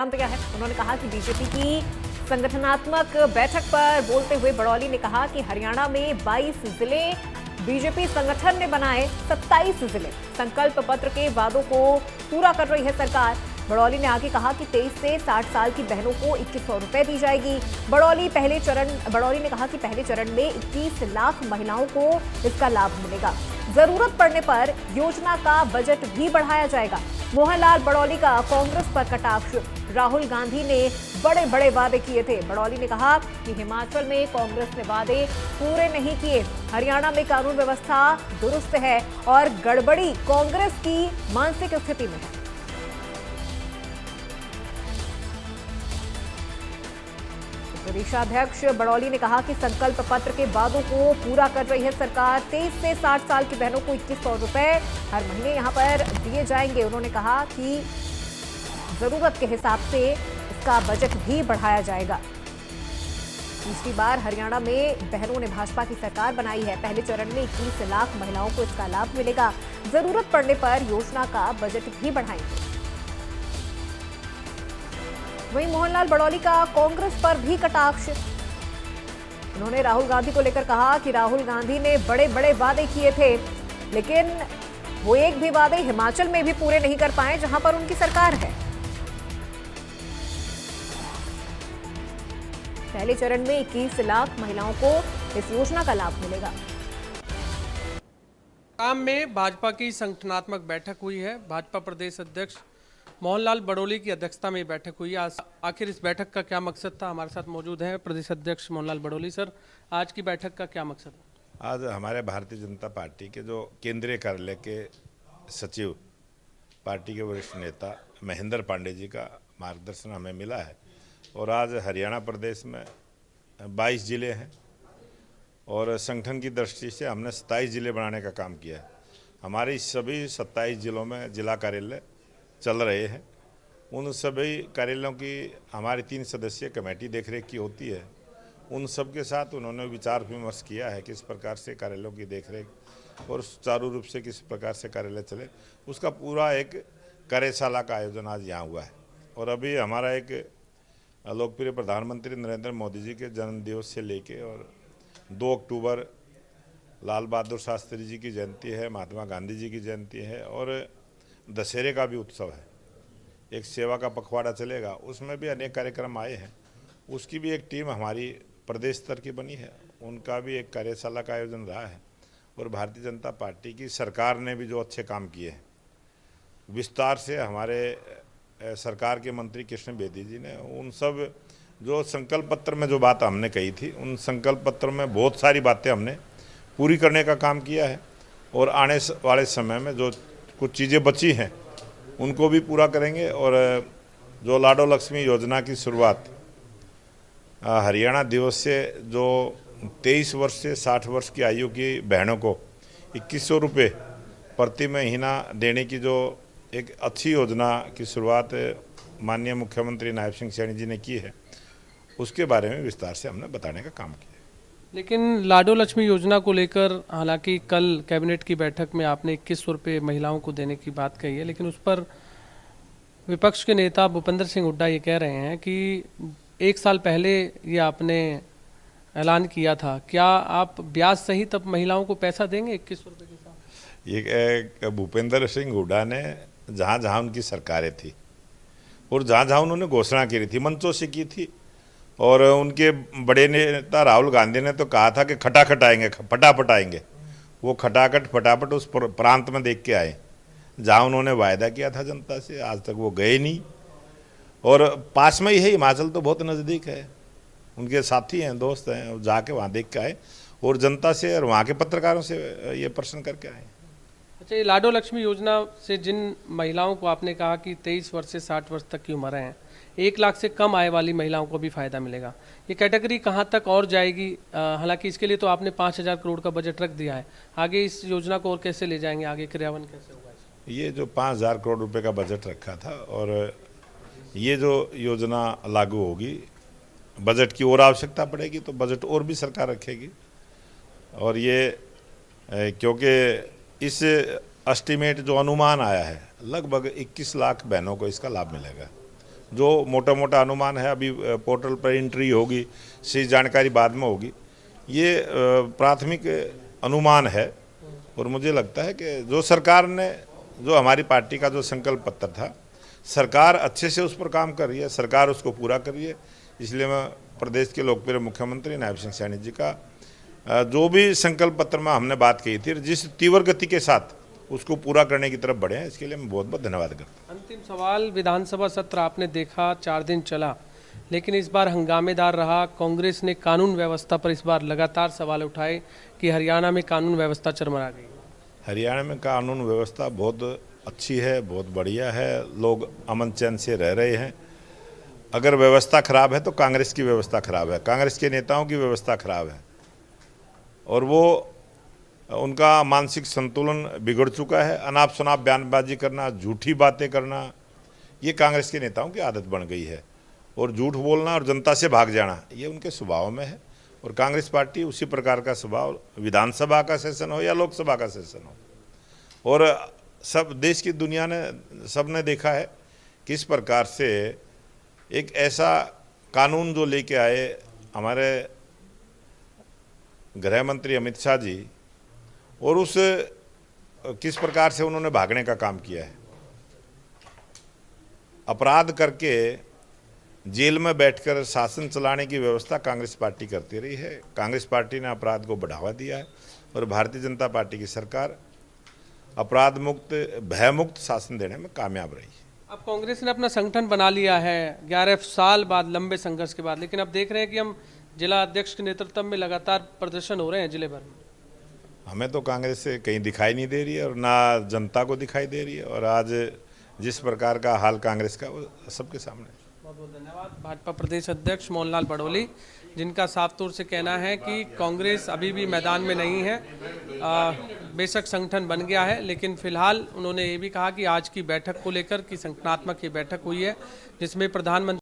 दिया है। उन्होंने कहा कि बीजेपी की संगठनात्मक बैठक पर बोलते हुए बड़ौली ने कहा कि हरियाणा में 22 जिले बीजेपी संगठन ने बनाए, 27 जिले संकल्प पत्र के वादों को पूरा कर रही है सरकार। बड़ौली ने आगे कहा कि 23 से 60 साल की बहनों को 2100 रुपए दी जाएगी। बड़ौली ने कहा कि पहले चरण में 21 लाख महिलाओं को इसका लाभ मिलेगा। जरूरत पड़ने पर योजना का बजट भी बढ़ाया जाएगा। मोहनलाल बड़ौली का कांग्रेस पर कटाक्ष। राहुल गांधी ने बड़े बड़े वादे किए थे। बड़ौली ने कहा कि हिमाचल में कांग्रेस ने वादे पूरे नहीं किए, हरियाणा में कानून व्यवस्था दुरुस्त है और गड़बड़ी कांग्रेस की मानसिक स्थिति में है। प्रदेशाध्यक्ष बड़ौली ने कहा कि संकल्प पत्र के वादों को पूरा कर रही है सरकार। 23 से 60 साल की बहनों को 2100 रुपए हर महीने यहां पर दिए जाएंगे। उन्होंने कहा कि जरूरत के हिसाब से इसका बजट भी बढ़ाया जाएगा। तीसरी बार हरियाणा में बहनों ने भाजपा की सरकार बनाई है। पहले चरण में 21 लाख महिलाओं को इसका लाभ मिलेगा। जरूरत पड़ने पर योजना का बजट भी बढ़ाएंगे। वहीं मोहनलाल बड़ौली का कांग्रेस पर भी कटाक्ष। उन्होंने राहुल गांधी को लेकर कहा कि राहुल गांधी ने बड़े बड़े वादे किए थे, लेकिन वो एक भी वादे हिमाचल में भी पूरे नहीं कर पाए जहां पर उनकी सरकार है। पहले चरण में 21 लाख महिलाओं को इस योजना का लाभ मिलेगा। काम में भाजपा की संगठनात्मक बैठक हुई है। भाजपा प्रदेश अध्यक्ष मोहनलाल बड़ौली की अध्यक्षता में बैठक हुई। आज आखिर इस बैठक का क्या मकसद था, हमारे साथ मौजूद है प्रदेश अध्यक्ष मोहनलाल बड़ौली। सर, आज की बैठक का क्या मकसद है? आज हमारे भारतीय जनता पार्टी के जो केंद्रीय कार्यालय के सचिव, पार्टी के वरिष्ठ नेता महेंद्र पांडे जी का मार्गदर्शन हमें मिला है और आज हरियाणा प्रदेश में 22 जिले हैं और संगठन की दृष्टि से हमने 27 जिले बनाने का काम किया है। हमारे सभी 27 जिलों में जिला कार्यालय चल रहे हैं। उन सभी कार्यालयों की हमारी 3 सदस्यीय कमेटी देखरेख की होती है। उन सब के साथ उन्होंने विचार विमर्श किया है किस प्रकार से कार्यालयों की देखरेख और सुचारू रूप से किस प्रकार से कार्यालय चले, उसका पूरा एक कार्यशाला का आयोजन आज यहाँ हुआ है। और अभी हमारा एक लोकप्रिय प्रधानमंत्री नरेंद्र मोदी जी के जन्म दिवस से लेके और 2 अक्टूबर लाल बहादुर शास्त्री जी की जयंती है, महात्मा गांधी जी की जयंती है और दशहरे का भी उत्सव है। एक सेवा का पखवाड़ा चलेगा, उसमें भी अनेक कार्यक्रम आए हैं। उसकी भी एक टीम हमारी प्रदेश स्तर की बनी है, उनका भी एक कार्यशाला का आयोजन रहा है। और भारतीय जनता पार्टी की सरकार ने भी जो अच्छे काम किए हैं, विस्तार से हमारे सरकार के मंत्री कृष्ण बेदी जी ने उन सब जो संकल्प पत्र में जो बात हमने कही थी, उन संकल्प पत्र में बहुत सारी बातें हमने पूरी करने का काम किया है। और आने वाले समय में जो कुछ चीज़ें बची हैं उनको भी पूरा करेंगे। और जो लाडो लक्ष्मी योजना की शुरुआत हरियाणा दिवस से जो 23 वर्ष से 60 वर्ष की आयु की बहनों को 2100 रुपये प्रति महीना देने की जो एक अच्छी योजना की शुरुआत माननीय मुख्यमंत्री नायब सिंह सैनी जी ने की है, उसके बारे में विस्तार से हमने बताने का काम किया। लेकिन लाडो लक्ष्मी योजना को लेकर हालांकि कल कैबिनेट की बैठक में आपने 2100 रुपये महिलाओं को देने की बात कही है, लेकिन उस पर विपक्ष के नेता भूपेंद्र सिंह हुड्डा ये कह रहे हैं कि 1 साल पहले ये आपने ऐलान किया था, क्या आप ब्याज सहित अब महिलाओं को पैसा देंगे 2100 रुपये के साथ? ये भूपेंद्र सिंह हुड्डा ने जहाँ जहाँ उनकी सरकारें थी और जहाँ जहाँ उन्होंने घोषणा की थी, मंचों से की थी, और उनके बड़े नेता राहुल गांधी ने तो कहा था कि खटाखट आएंगे, फटाफट आएंगे। वो खटाखट फटाफट उस प्रांत में देख के आए जहाँ उन्होंने वायदा किया था जनता से, आज तक वो गए नहीं। और पास में ही है हिमाचल, तो बहुत नज़दीक है, उनके साथी हैं, दोस्त हैं, जाके वहाँ देख के आए और जनता से और वहाँ के पत्रकारों से ये प्रश्न करके आए। अच्छा, ये लाडो लक्ष्मी योजना से जिन महिलाओं को आपने कहा कि 23 वर्ष से 60 वर्ष तक की उम्र है, 1 लाख से कम आय वाली महिलाओं को भी फायदा मिलेगा, ये कैटेगरी कहां तक और जाएगी? हालांकि इसके लिए तो आपने 5000 करोड़ का बजट रख दिया है, आगे इस योजना को और कैसे ले जाएंगे, आगे क्रियान्वयन कैसे होगा? ये जो 5000 करोड़ रुपए का बजट रखा था और ये जो योजना लागू होगी, बजट की और आवश्यकता पड़ेगी तो बजट और भी सरकार रखेगी। और ये क्योंकि इस एस्टीमेट जो अनुमान आया है, लगभग 21 लाख बहनों को इसका लाभ मिलेगा। जो मोटा मोटा अनुमान है, अभी पोर्टल पर एंट्री होगी, से जानकारी बाद में होगी। ये प्राथमिक अनुमान है और मुझे लगता है कि जो सरकार ने, जो हमारी पार्टी का जो संकल्प पत्र था, सरकार अच्छे से उस पर काम कर रही है, सरकार उसको पूरा कर रही है। इसलिए मैं प्रदेश के लोकप्रिय मुख्यमंत्री नायब सिंह सैनी जी का जो भी संकल्प पत्र में हमने बात कही थी, जिस तीव्र गति के साथ उसको पूरा करने की तरफ बढ़े हैं, इसके लिए मैं बहुत बहुत धन्यवाद करता हूँ। अंतिम सवाल, विधानसभा सत्र आपने देखा 4 दिन चला, लेकिन इस बार हंगामेदार रहा। कांग्रेस ने कानून व्यवस्था पर इस बार लगातार सवाल उठाए कि हरियाणा में कानून व्यवस्था चरमरा गई। हरियाणा में कानून व्यवस्था बहुत अच्छी है, बहुत बढ़िया है, लोग अमन चैन से रह रहे हैं। अगर व्यवस्था खराब है तो कांग्रेस की व्यवस्था खराब है, कांग्रेस के नेताओं की व्यवस्था खराब है और वो उनका मानसिक संतुलन बिगड़ चुका है। अनाप शनाप बयानबाजी करना, झूठी बातें करना, ये कांग्रेस के नेताओं की आदत बन गई है और झूठ बोलना और जनता से भाग जाना, ये उनके स्वभाव में है। और कांग्रेस पार्टी उसी प्रकार का स्वभाव, विधानसभा का सेशन हो या लोकसभा का सेशन हो। और सब देश की दुनिया ने, सबने देखा है किस प्रकार से एक ऐसा कानून जो लेके आए हमारे गृह मंत्री अमित शाह जी, और उस किस प्रकार से उन्होंने भागने का काम किया है। अपराध करके जेल में बैठकर शासन चलाने की व्यवस्था कांग्रेस पार्टी करती रही है। कांग्रेस पार्टी ने अपराध को बढ़ावा दिया है और भारतीय जनता पार्टी की सरकार अपराध मुक्त, भय मुक्त शासन देने में कामयाब रही है। अब कांग्रेस ने अपना संगठन बना लिया है 11 साल बाद, लंबे संघर्ष के बाद, लेकिन अब देख रहे हैं कि हम जिला अध्यक्ष के नेतृत्व में लगातार प्रदर्शन हो रहे हैं जिले भर में। हमें तो कांग्रेस से कहीं दिखाई नहीं दे रही है और ना जनता को दिखाई दे रही है, और आज जिस प्रकार का हाल कांग्रेस का, वो सबके सामने है। बहुत बहुत धन्यवाद। भाजपा प्रदेश अध्यक्ष मोहनलाल बड़ोली, जिनका साफ तौर से कहना है कि कांग्रेस अभी भी मैदान में नहीं है। बेशक संगठन बन गया है, लेकिन फिलहाल उन्होंने ये भी कहा कि आज की बैठक को लेकर कि संगठनात्मक ये बैठक हुई है, जिसमें प्रधानमंत्री